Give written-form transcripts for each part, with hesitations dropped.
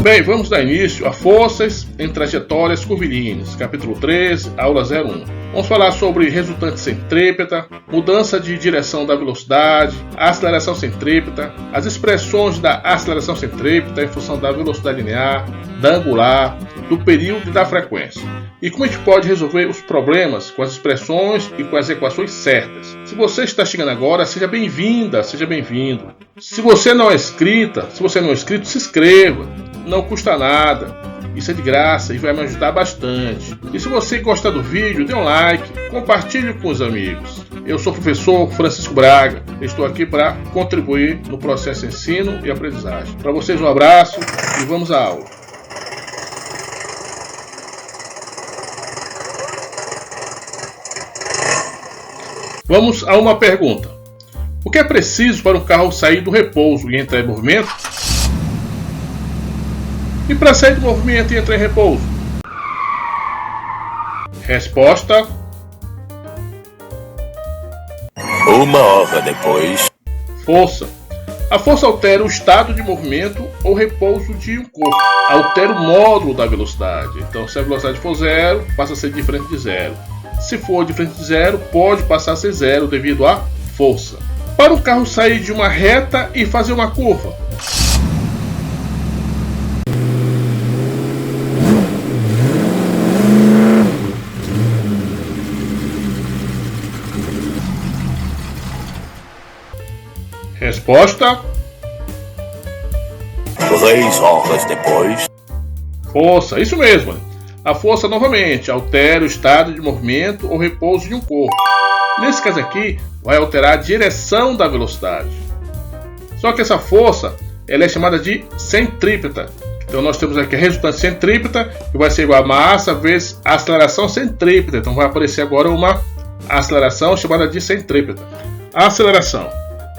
Bem, vamos dar início a forças em trajetórias curvilíneas, capítulo 13, aula 01. Vamos falar sobre resultante centrípeta, mudança de direção da velocidade, aceleração centrípeta, as expressões da aceleração centrípeta em função da velocidade linear, da angular, do período e da frequência. E como a gente pode resolver os problemas com as expressões e com as equações certas. Se você está chegando agora, seja bem-vinda, seja bem-vindo. Se você não é inscrito, se inscreva. Não custa nada, isso é de graça e vai me ajudar bastante. E se você gostar do vídeo, dê um like, compartilhe com os amigos. Eu sou o professor Francisco Braga, estou aqui para contribuir no processo de ensino e aprendizagem. Para vocês um abraço e vamos à aula. Vamos a uma pergunta. O que é preciso para um carro sair do repouso e entrar em movimento? E para sair do movimento e entrar em repouso? Resposta: 1 hora depois. Força. A força altera o estado de movimento ou repouso de um corpo. Altera o módulo da velocidade. Então, se a velocidade for 0, passa a ser diferente de 0. Se for diferente de 0, pode passar a ser 0 devido à força. Para um carro sair de uma reta e fazer uma curva? Resposta: 3 horas depois. Força, isso mesmo. A força novamente altera o estado de movimento ou repouso de um corpo. Nesse caso aqui, vai alterar a direção da velocidade. Só que essa força ela é chamada de centrípeta. Então nós temos aqui a resultante centrípeta, que vai ser igual a massa vezes a aceleração centrípeta. Então vai aparecer agora uma aceleração chamada de centrípeta. A aceleração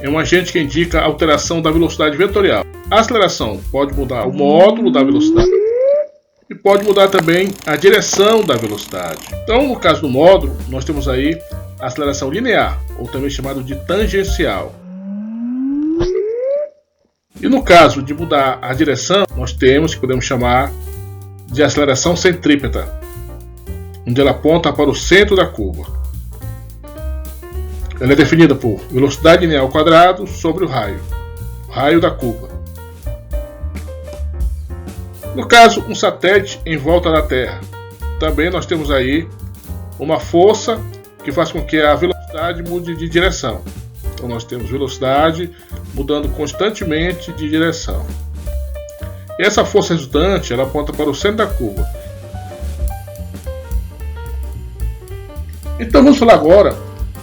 é um agente que indica a alteração da velocidade vetorial. A aceleração pode mudar o módulo da velocidade e pode mudar também a direção da velocidade. Então, no caso do módulo, nós temos aí a aceleração linear, ou também chamado de tangencial. E no caso de mudar a direção, nós temos que podemos chamar de aceleração centrípeta, onde ela aponta para o centro da curva. Ela é definida por velocidade linear ao quadrado sobre o raio da curva. No caso, um satélite em volta da Terra. Também nós temos aí uma força que faz com que a velocidade mude de direção. Então nós temos velocidade mudando constantemente de direção. E essa força resultante ela aponta para o centro da curva. Então vamos falar agora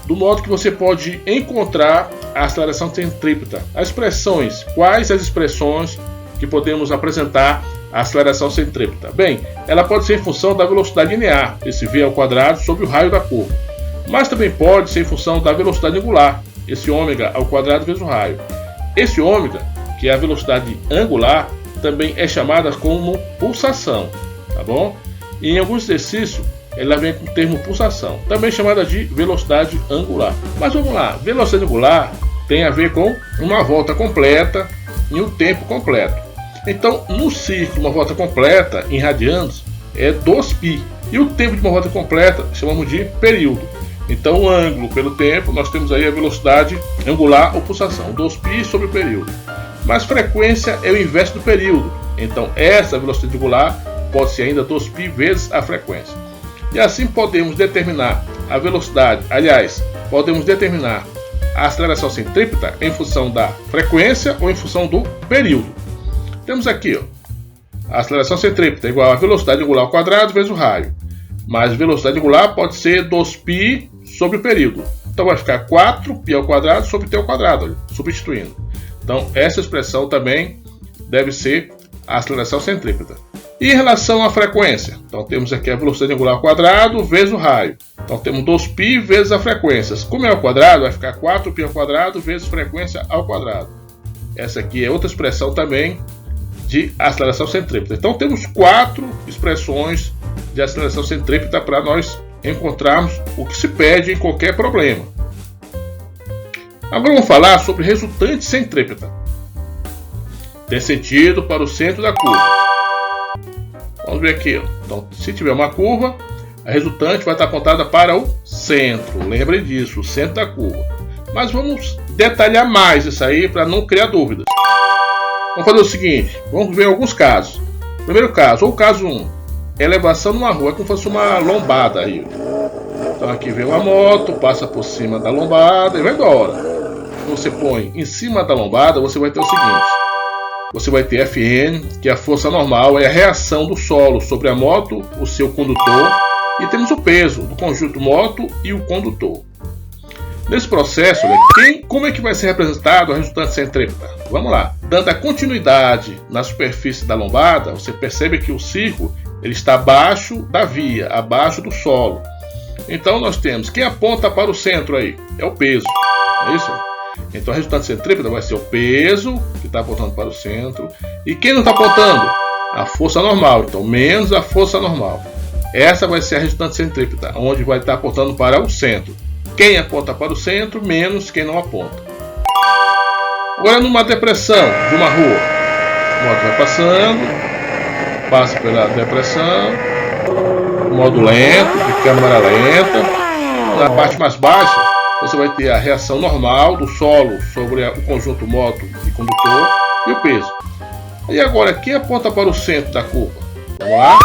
do modo que você pode encontrar a aceleração centrípeta. As expressões, quais as expressões que podemos apresentar a aceleração centrípeta? Bem, ela pode ser em função da velocidade linear, esse v ao quadrado sobre o raio da curva. Mas também pode ser em função da velocidade angular, esse ômega ao quadrado vezes o raio. Esse ômega, que é a velocidade angular, também é chamada como pulsação, tá bom? E em alguns exercícios, ela vem com o termo pulsação, também chamada de velocidade angular. Mas vamos lá, velocidade angular tem a ver com uma volta completa em um tempo completo. Então, no círculo, uma volta completa em radianos é 2π. E o tempo de uma volta completa chamamos de período. Então, o ângulo pelo tempo, nós temos aí a velocidade angular ou pulsação, 2π sobre o período. Mas frequência é o inverso do período. Então, essa velocidade angular pode ser ainda 2π vezes a frequência. E assim podemos determinar a velocidade, podemos determinar a aceleração centrípeta em função da frequência ou em função do período. Temos aqui, a aceleração centrípeta é igual a velocidade angular ao quadrado vezes o raio. Mas velocidade angular pode ser 2π sobre o período. Então vai ficar 4π ao quadrado sobre t ao quadrado, substituindo. Então essa expressão também deve ser a aceleração centrípeta. E em relação à frequência, então temos aqui a velocidade angular ao quadrado vezes o raio. Então temos 2π vezes a frequência. Como é ao quadrado, vai ficar 4π ao quadrado vezes frequência ao quadrado. Essa aqui é outra expressão também de aceleração centrípeta. Então temos 4 expressões de aceleração centrípeta para nós encontrarmos o que se pede em qualquer problema. Agora vamos falar sobre resultante centrípeta. tem sentido para o centro da curva. Vamos ver aqui. Então, se tiver uma curva, a resultante vai estar apontada para o centro. Lembre disso, o centro da curva. Mas vamos detalhar mais isso aí para não criar dúvidas. Vamos fazer o seguinte, vamos ver alguns casos. Primeiro caso, ou caso 1, elevação numa rua, é como se fosse uma lombada aí. Então aqui vem uma moto, passa por cima da lombada e vai embora. Você põe em cima da lombada, você vai ter o seguinte. Você vai ter Fn, que é a força normal, é a reação do solo sobre a moto, o seu condutor, e temos o peso do conjunto moto e o condutor. Nesse processo, como é que vai ser representado a resultante centrípeta? Vamos lá. Dando a continuidade na superfície da lombada, você percebe que o círculo ele está abaixo da via, abaixo do solo. Então nós temos, quem aponta para o centro aí? É o peso, não é isso? Então a resultante centrípeta vai ser o peso, que está apontando para o centro. E quem não está apontando? A força normal, então menos a força normal. Essa vai ser a resultante centrípeta, onde vai estar apontando para o centro. Quem aponta para o centro, menos quem não aponta. Agora numa depressão de uma rua. A moto vai passando, passa pela depressão, modo lento, de câmera lenta. Na parte mais baixa, você vai ter a reação normal do solo sobre o conjunto moto e condutor e o peso. E agora, quem aponta para o centro da curva? Vamos lá?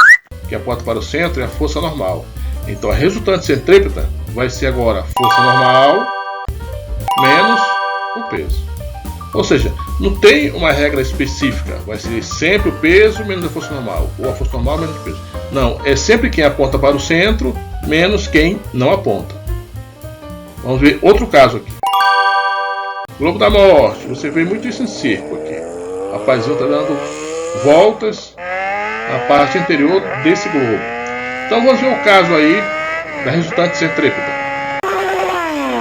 Quem aponta para o centro é a força normal. Então a resultante centrípeta vai ser agora a força normal menos o peso. Ou seja, não tem uma regra específica. Vai ser sempre o peso menos a força normal. Ou a força normal menos o peso. Não, é sempre quem aponta para o centro menos quem não aponta. Vamos ver outro caso aqui. Globo da Morte. Você vê muito isso em circo aqui. O rapazinho está dando voltas na parte interior desse globo. Então vamos ver o caso aí da resultante centrípeta.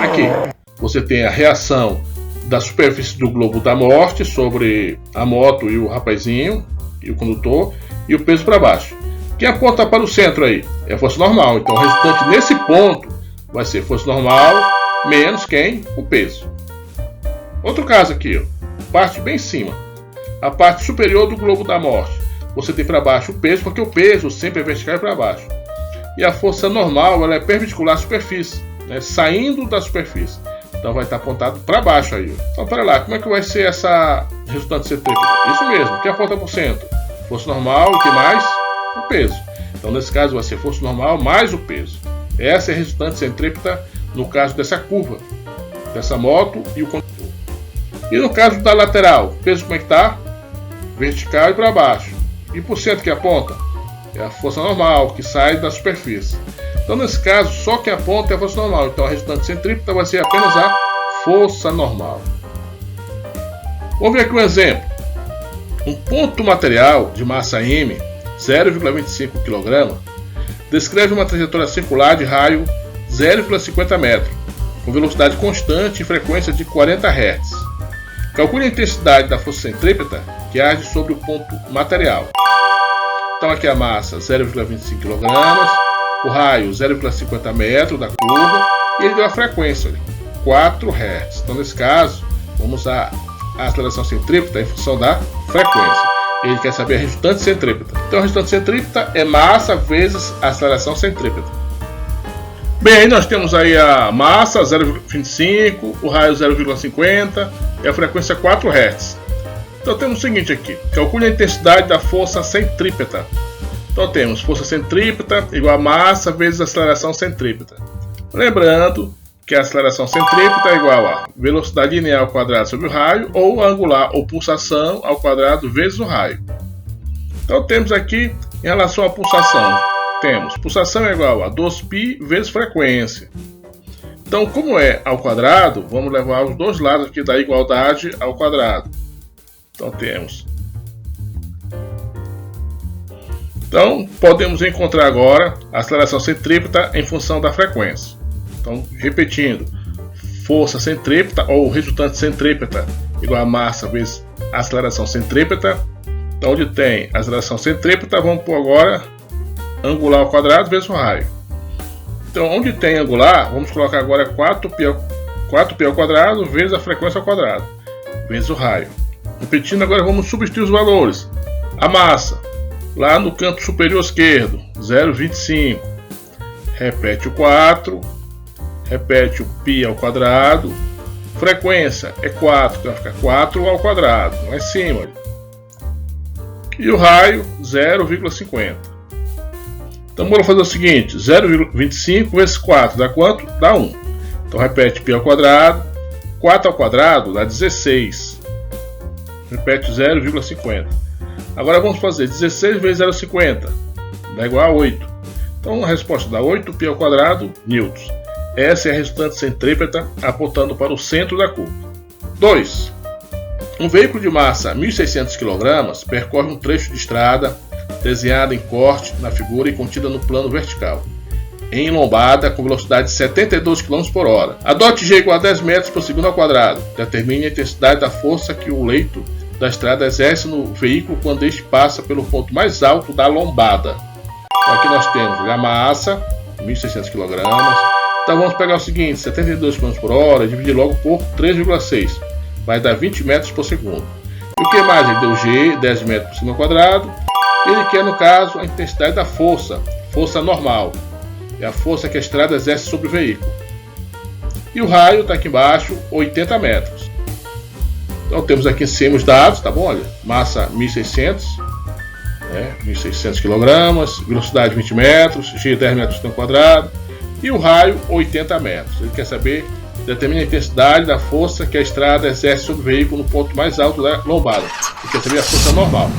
Aqui você tem a reação da superfície do globo da morte sobre a moto e o rapazinho e o condutor e o peso para baixo. Quem aponta para o centro aí é a força normal. Então o resultante nesse ponto vai ser força normal menos quem? O peso. Outro caso aqui, ó, parte bem em cima. A parte superior do globo da morte. Você tem para baixo o peso, porque o peso sempre é vertical para baixo. E a força normal ela é perpendicular à superfície, né, saindo da superfície. Então vai estar apontado para baixo aí. Então para lá, como é que vai ser essa resultante centrípeta? Isso mesmo, quem aponta para o centro? Força normal, o que mais? O peso. Então nesse caso vai ser força normal mais o peso. Essa é a resultante centrípeta no caso dessa curva, dessa moto e o condutor. E no caso da lateral, peso como é que está? Vertical e para baixo. E por centro que aponta? É a força normal, que sai da superfície. Então nesse caso, só quem aponta é a força normal. Então a resultante centrípeta vai ser apenas a força normal. Vamos ver aqui um exemplo. Um ponto material de massa M, 0,25 kg, descreve uma trajetória circular de raio 0,50 metros, com velocidade constante e frequência de 40 Hz. Calcule a intensidade da força centrípeta que age sobre o ponto material. Então aqui a massa 0,25 kg, o raio 0,50 metros da curva e ele deu a frequência 4 Hz. Então nesse caso, vamos usar a aceleração centrípeta em função da frequência. Ele quer saber a resultante centrípeta. Então a resultante centrípeta é massa vezes a aceleração centrípeta. Bem, aí nós temos aí a massa 0,25, o raio 0,50 e a frequência 4 Hz. Então temos o seguinte aqui, calcule a intensidade da força centrípeta. Então temos força centrípeta igual a massa vezes a aceleração centrípeta. Lembrando que a aceleração centrípeta é igual a velocidade linear ao quadrado sobre o raio ou angular ou pulsação ao quadrado vezes o raio. Então temos aqui em relação à pulsação, temos pulsação é igual a 2π vezes frequência. Então como é ao quadrado, vamos levar os dois lados aqui da igualdade ao quadrado. Então temos. Então podemos encontrar agora a aceleração centrípeta em função da frequência. Então repetindo, força centrípeta ou resultante centrípeta igual a massa vezes a aceleração centrípeta. Então onde tem a aceleração centrípeta, vamos pôr agora angular ao quadrado vezes o raio. Então onde tem angular, vamos colocar agora 4π ao quadrado vezes a frequência ao quadrado vezes o raio. Repetindo, agora vamos substituir os valores. A massa, lá no canto superior esquerdo, 0,25. Repete o 4. Repete o π ao quadrado. Frequência é 4, que vai ficar 4 ao quadrado, lá em cima. E o raio, 0,50. Então vamos fazer o seguinte, 0,25 vezes 4 dá quanto? Dá 1. Então repete π ao quadrado. 4 ao quadrado dá 16. Repete 0,50. Agora vamos fazer 16 vezes 0,50. Dá igual a 8. Então a resposta dá 8π ao quadrado newtons. Essa é a resultante centrípeta apontando para o centro da curva. 2. Um veículo de massa 1.600 kg percorre um trecho de estrada desenhada em corte na figura e contida no plano vertical, em lombada com velocidade de 72 km por hora. Adote G igual a 10 metros por segundo ao quadrado. Determine a intensidade da força que o leito da estrada exerce no veículo quando este passa pelo ponto mais alto da lombada. Então aqui nós temos a massa, 1.600 kg. Então vamos pegar o seguinte, 72 km por hora, dividir logo por 3,6. Vai dar 20 metros por segundo. E o que mais? Ele deu G, 10 metros por segundo ao quadrado. Ele quer, no caso, a intensidade da força, força normal. É a força que a estrada exerce sobre o veículo. E o raio está aqui embaixo, 80 metros. Então temos aqui em cima os dados, tá bom? Olha, massa 1.600, 1.600 kg, velocidade 20 metros, G 10 metros por quadrado. E o raio, 80 metros. Ele quer saber, determina a intensidade da força que a estrada exerce sobre o veículo no ponto mais alto da lombada. Ele quer saber a força normal.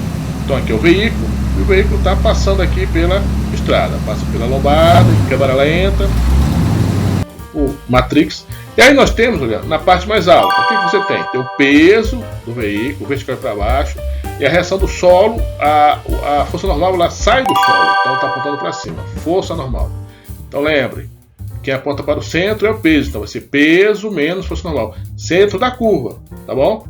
Então aqui é o veículo, e o veículo está passando aqui pela estrada. Passa pela lombada, em câmera lenta, o matrix. E aí nós temos, olha, na parte mais alta, o que você tem? Tem o peso do veículo, vertical para baixo, e a reação do solo, a força normal ela sai do solo, então está apontando para cima, força normal. Então lembre, quem aponta para o centro é o peso, então vai ser peso menos força normal, centro da curva, tá bom?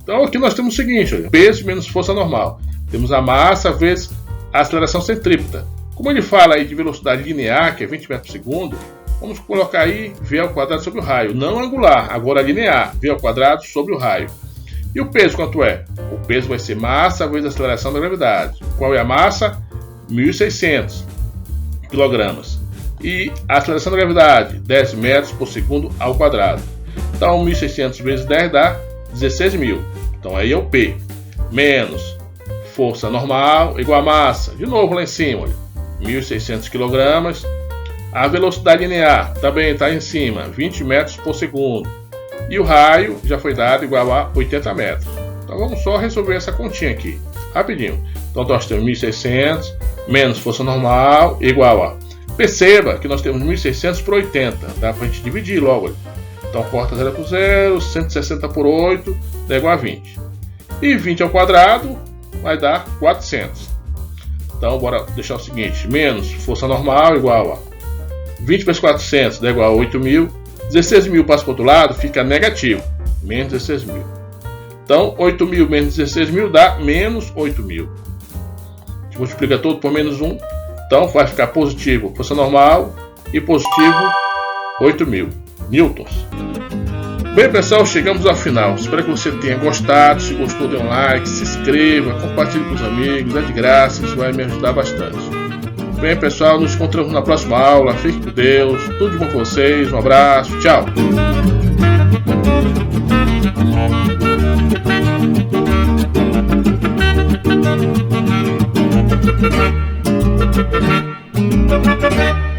Então aqui nós temos o seguinte, olha, peso menos força normal, temos a massa vezes a aceleração centrípeta. Como ele fala aí de velocidade linear, que é 20 metros por segundo, vamos colocar aí V ao quadrado sobre o raio, não angular, agora linear, V ao quadrado sobre o raio. E o peso quanto é? O peso vai ser massa vezes a aceleração da gravidade. Qual é a massa? 1.600 kg. E a aceleração da gravidade, 10 metros por segundo ao quadrado. Então 1.600 vezes 10 dá 16.000. Então aí é o P. Menos força normal igual a massa. De novo lá em cima, olha, 1.600 kg. A velocidade linear também está em cima, 20 metros por segundo. E o raio já foi dado igual a 80 metros. Então vamos só resolver essa continha aqui, rapidinho. Então nós temos 1.600 menos força normal igual a... Perceba que nós temos 1.600 por 80. Dá para a gente dividir logo. Então corta 0 por 0, 160 por 8 dá igual a 20. E 20 ao quadrado vai dar 400. Então bora deixar o seguinte, menos força normal igual a 20 vezes 400 dá igual a 8.000. 16.000 passa para o outro lado, fica negativo, menos 16.000. Então 8.000 menos 16.000 dá menos 8.000. A gente multiplica tudo por menos 1. Então vai ficar positivo força normal e positivo 8.000 newtons. Bem pessoal, chegamos ao final. Espero que você tenha gostado. Se gostou, dê um like, se inscreva, compartilhe com os amigos, é de graça, isso vai me ajudar bastante. Bem pessoal, nos encontramos na próxima aula. Fique com Deus, tudo de bom com vocês, um abraço, tchau. Thank you.